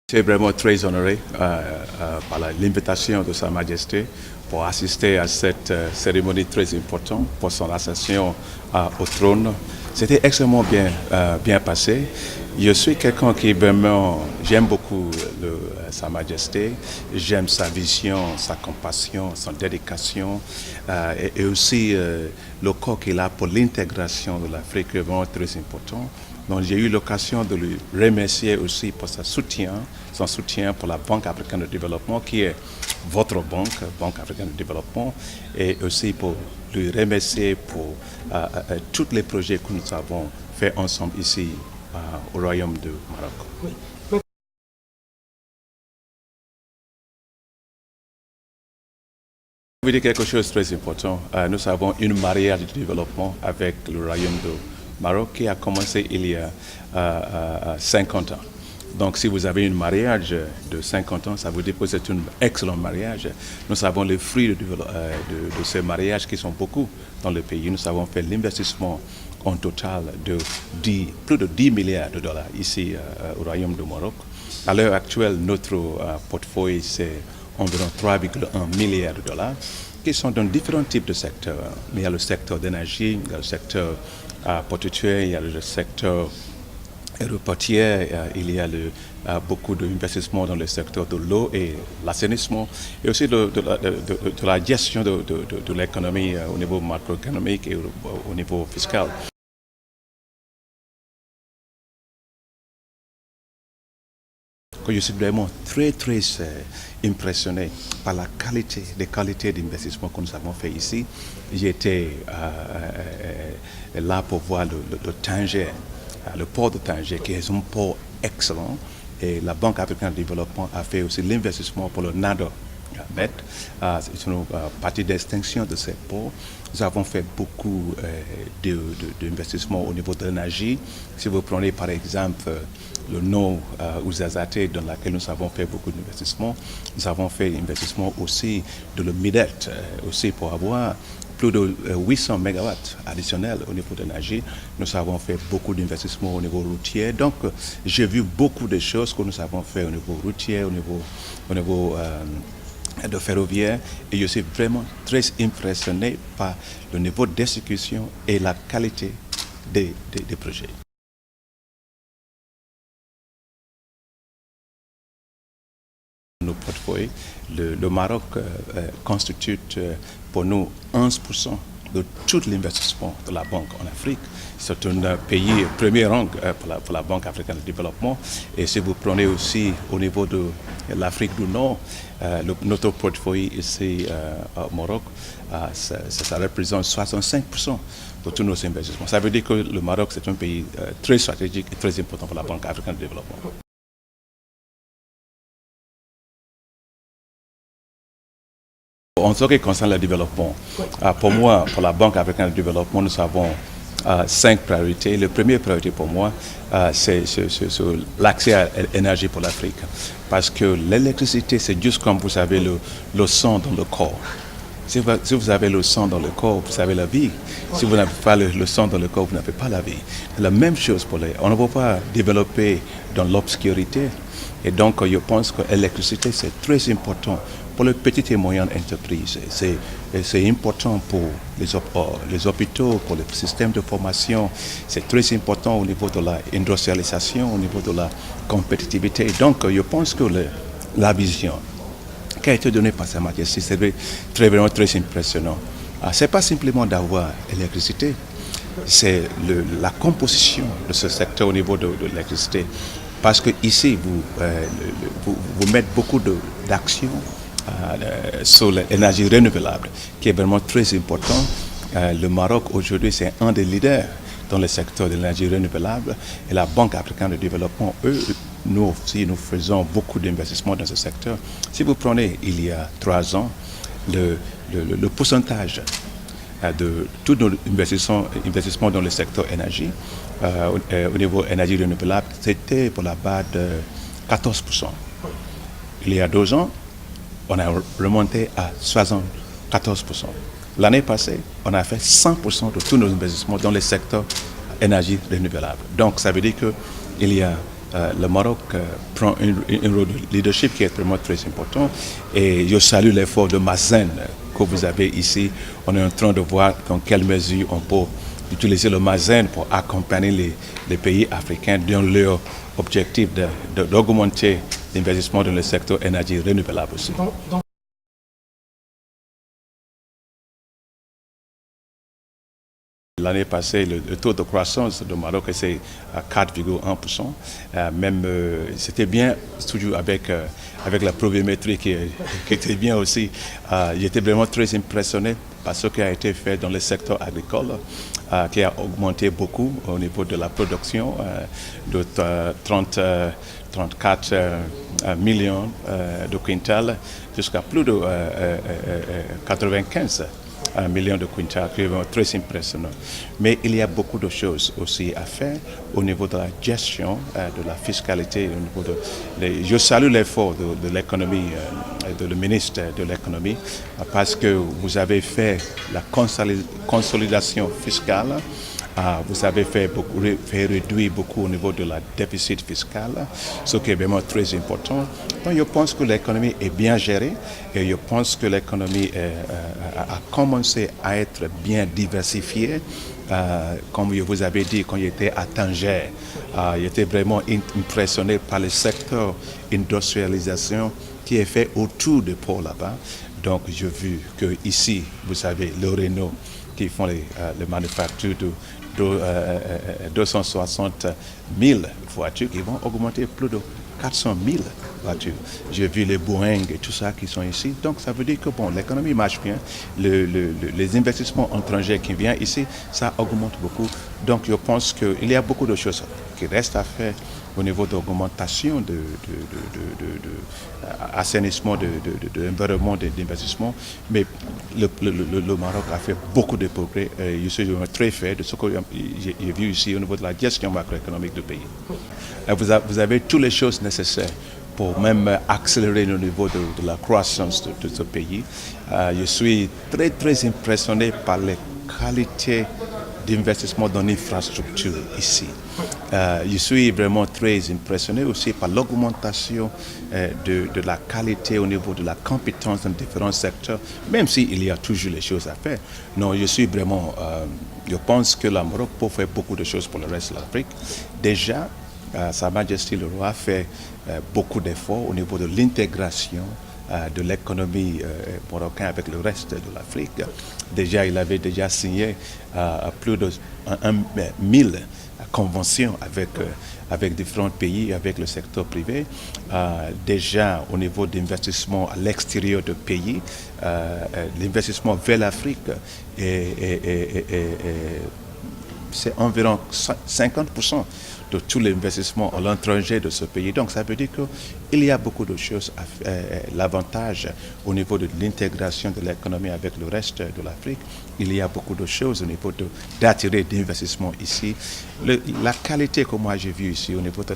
Je suis vraiment très honoré par l'invitation de Sa Majesté pour assister à cette cérémonie très importante pour son ascension au trône. C'était extrêmement bien passé. Je suis quelqu'un qui vraiment, j'aime beaucoup Sa Majesté, j'aime sa vision, sa compassion, son dédication et aussi le corps qu'il a pour l'intégration de l'Afrique est vraiment très important. Donc j'ai eu l'occasion de lui remercier aussi pour son soutien pour la Banque africaine de développement qui est votre banque, Banque africaine de développement, et aussi pour lui remercier pour tous les projets que nous avons fait ensemble ici au Royaume du Maroc. Oui. Je vais dire quelque chose de très important. Nous avons une mariage de développement avec le Royaume du Maroc qui a commencé il y a 50 ans. Donc si vous avez un mariage de 50 ans, ça veut dire que c'est un excellent mariage. Nous avons les fruits de ces mariages qui sont beaucoup dans le pays. Nous avons fait l'investissement en total de plus de 10 milliards de dollars ici au Royaume du Maroc. À l'heure actuelle, notre portefeuille, c'est environ 3,1 milliards de dollars qui sont dans différents types de secteurs. Il y a le secteur d'énergie, il y a le secteur portuaire, il y a le secteur aéroportier, il y a beaucoup d'investissements dans le secteur de l'eau et l'assainissement, et aussi de la gestion de l'économie au niveau macroéconomique et au niveau fiscal. Je suis vraiment très impressionné par la des qualités d'investissement que nous avons fait ici. J'étais là pour voir le Tanger, le port de Tanger, qui est un port excellent. Et la Banque africaine de développement a fait aussi l'investissement pour le NADO. C'est une partie d'extinction de ces ports. Nous avons fait beaucoup d'investissements au niveau de l'énergie. Si vous prenez par exemple le nord Ouzazate, dans lequel nous avons fait beaucoup d'investissements, nous avons fait l'investissement aussi de le Midet, aussi pour avoir plus de 800 mégawatts additionnels au niveau de l'énergie. Nous avons fait beaucoup d'investissements au niveau routier. Donc, j'ai vu beaucoup de choses que nous avons fait au niveau routier, au niveau de ferroviaire, et je suis vraiment très impressionné par le niveau d'exécution et la qualité des projets. Nos portefeuilles, le Maroc constitue pour nous 11% de tout l'investissement de la banque en Afrique. C'est un pays premier rang pour la Banque africaine de développement. Et si vous prenez aussi au niveau de l'Afrique du Nord, notre portefeuille ici au Maroc, ça représente 65% de tous nos investissements. Ça veut dire que le Maroc, c'est un pays très stratégique et très important pour la Banque africaine de développement. En ce qui concerne le développement, pour moi, pour la Banque africaine de développement, nous avons 5 priorités. La première priorité pour moi, c'est l'accès à l'énergie pour l'Afrique. Parce que l'électricité, c'est juste comme vous avez le sang dans le corps. Si vous avez le sang dans le corps, vous avez la vie. Si vous n'avez pas le sang dans le corps, vous n'avez pas la vie. La même chose pour les... On ne peut pas développer dans l'obscurité. Et donc, je pense que l'électricité, c'est très important pour les petites et moyennes entreprises. C'est important pour les hôpitaux, pour les systèmes de formation. C'est très important au niveau de l'industrialisation, au niveau de la compétitivité. Donc, je pense que la vision qui a été donnée par Sa Majesté, c'est vraiment très impressionnant. Ce n'est pas simplement d'avoir l'électricité, c'est la composition de ce secteur au niveau de l'électricité. Parce que ici, vous mettez beaucoup d'actions sur l'énergie renouvelable, qui est vraiment très important. Le Maroc, aujourd'hui, c'est un des leaders dans le secteur de l'énergie renouvelable. Et la Banque africaine de développement, nous aussi, nous faisons beaucoup d'investissements dans ce secteur. Si vous prenez, il y a 3 ans, le pourcentage de tous nos investissements dans le secteur énergie, au niveau énergie renouvelable, c'était pour la base de 14%. Il y a 2 ans, on a remonté à 74%. L'année passée, on a fait 100% de tous nos investissements dans le secteur énergie renouvelable. Donc, ça veut dire qu'il y a le Maroc prend un rôle de leadership qui est vraiment très important. Et je salue l'effort de Mazen que vous avez ici. On est en train de voir dans quelle mesure on peut utiliser le Mazen pour accompagner les pays africains dans leur objectif d'augmenter l'investissement dans le secteur énergie renouvelable aussi. L'année passée, le taux de croissance du Maroc c'est à 4,1%. C'était bien, toujours avec la pluviométrie qui était bien aussi. J'étais vraiment très impressionné par ce qui a été fait dans le secteur agricole, qui a augmenté beaucoup au niveau de la production de 34 millions de quintals jusqu'à plus de 95 millions de quintals, qui est très impressionnant. Mais il y a beaucoup de choses aussi à faire au niveau de la gestion de la fiscalité. Je salue l'effort de l'économie, de le ministre de l'économie, parce que vous avez fait la consolidation fiscale. Vous avez fait réduire beaucoup au niveau de la déficit fiscal, ce qui est vraiment très important. Donc je pense que l'économie est bien gérée et je pense que l'économie a commencé à être bien diversifiée. Comme je vous avais dit quand j'étais à Tanger, j'étais vraiment impressionné par le secteur industrialisation qui est fait autour de port là-bas. Donc j'ai vu que ici, vous savez, le Renault qui font les manufactures de 260 000 voitures qui vont augmenter plus de 400 000 voitures. J'ai vu les Boeing et tout ça qui sont ici. Donc ça veut dire que bon, l'économie marche bien. Les investissements étrangers qui viennent ici, ça augmente beaucoup. Donc je pense qu'il y a beaucoup de choses qui restent à faire au niveau d'augmentation, assainissement de l'environnement d'investissement. Mais le Maroc a fait beaucoup de progrès. Je suis très fier de ce que j'ai vu ici au niveau de la gestion macroéconomique du pays. Vous avez toutes les choses nécessaires pour même accélérer le niveau de la croissance de ce pays. Je suis très, très impressionné par les qualités d'investissement dans l'infrastructure ici. Je suis vraiment très impressionné aussi par l'augmentation de la qualité au niveau de la compétence dans différents secteurs, même s'il y a toujours les choses à faire. Non, je pense que le Maroc peut faire beaucoup de choses pour le reste de l'Afrique. Déjà, Sa Majesté le Roi fait beaucoup d'efforts au niveau de l'intégration de l'économie marocaine avec le reste de l'Afrique. Déjà, il avait déjà signé plus de 1000 conventions avec différents pays, avec le secteur privé. Déjà, au niveau d'investissement à l'extérieur du pays, l'investissement vers l'Afrique c'est environ 50% de tous les investissements à l'étranger de ce pays. Donc ça veut dire qu'il y a beaucoup de choses à faire. L'avantage au niveau de l'intégration de l'économie avec le reste de l'Afrique, il y a beaucoup de choses au niveau d'attirer d'investissements ici. La qualité que moi j'ai vue ici au niveau de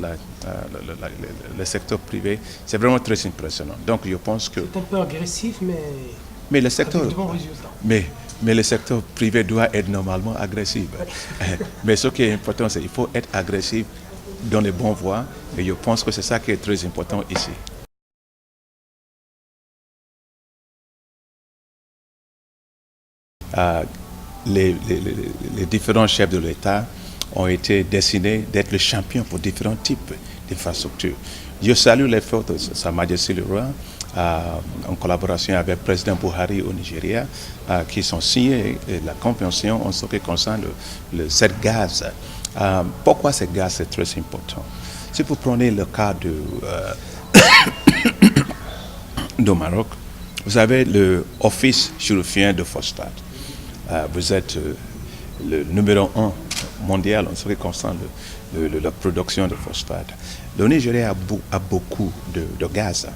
le secteur privé, c'est vraiment très impressionnant. Donc je pense que... C'est un peu agressif, mais le secteur... avec de bons résultats. Mais le secteur privé doit être normalement agressif. Mais ce qui est important, c'est qu'il faut être agressif dans les bonnes voies. Et je pense que c'est ça qui est très important ici. Les différents chefs de l'État ont été destinés d'être le champion pour différents types d'infrastructures. Je salue l'effort de Sa Majesté le Roi en collaboration avec le président Buhari au Nigeria, qui sont signés la convention en ce qui concerne cette gaz. Pourquoi ce gaz est très important? Si vous prenez le cas du Maroc, vous avez l'Office chérifien de phosphate. Vous êtes le numéro 1 mondial en ce qui concerne la production de phosphate. Le Nigeria a beaucoup de gaz.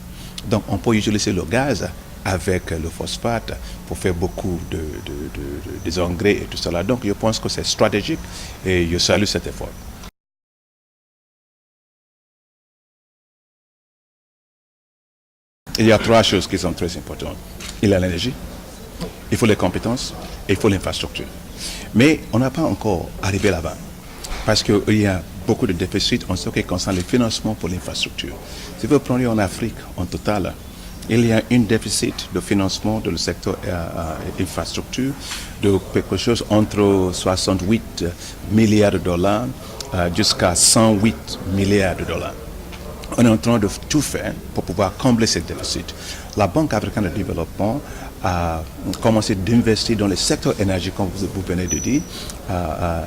Donc on peut utiliser le gaz avec le phosphate pour faire beaucoup des engrais et tout cela. Donc je pense que c'est stratégique et je salue cet effort. Il y a trois choses qui sont très importantes. Il y a l'énergie, il faut les compétences et il faut l'infrastructure. Mais on n'a pas encore arrivé là-bas parce qu'il y a beaucoup de déficits en ce qui concerne les financements pour l'infrastructure. Si vous prenez en Afrique, en total, il y a un déficit de financement dans le secteur infrastructure de quelque chose entre 68 milliards de dollars jusqu'à 108 milliards de dollars. On est en train de tout faire pour pouvoir combler ces déficits. La Banque africaine de développement a commencé d'investir dans le secteur énergie, comme vous venez de dire,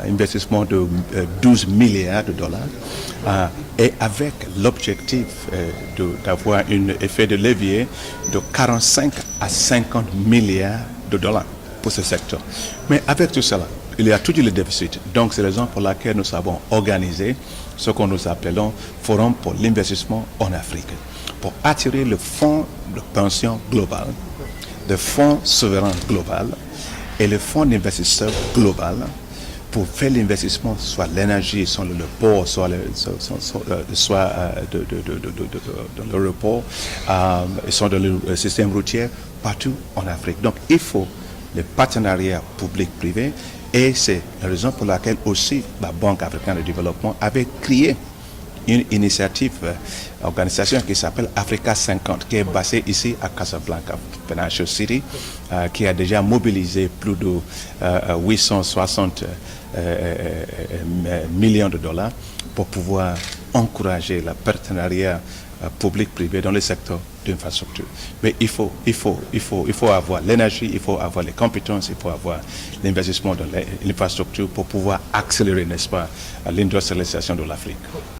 investissement de 12 milliards de dollars, et avec l'objectif d'avoir un effet de levier de 45 à 50 milliards de dollars pour ce secteur. Mais avec tout cela, il y a toujours le déficit. Donc, c'est la raison pour laquelle nous avons organisé ce que nous appelons Forum pour l'investissement en Afrique, pour attirer le fonds de pension global, le fonds souverain global et le fonds d'investisseur global pour faire l'investissement, soit l'énergie, soit le port, soit dans le report, soit dans le système routier, partout en Afrique. Donc, il faut le partenariat public-privé. Et c'est la raison pour laquelle aussi la Banque africaine de développement avait créé une initiative, organisation qui s'appelle Africa 50, qui est basée ici à Casablanca, Financial City, qui a déjà mobilisé plus de 860 millions de dollars pour pouvoir encourager le partenariat public-privé dans le secteur d'infrastructure. Mais il faut avoir l'énergie, il faut avoir les compétences, il faut avoir l'investissement dans l'infrastructure pour pouvoir accélérer, n'est-ce pas, l'industrialisation de l'Afrique.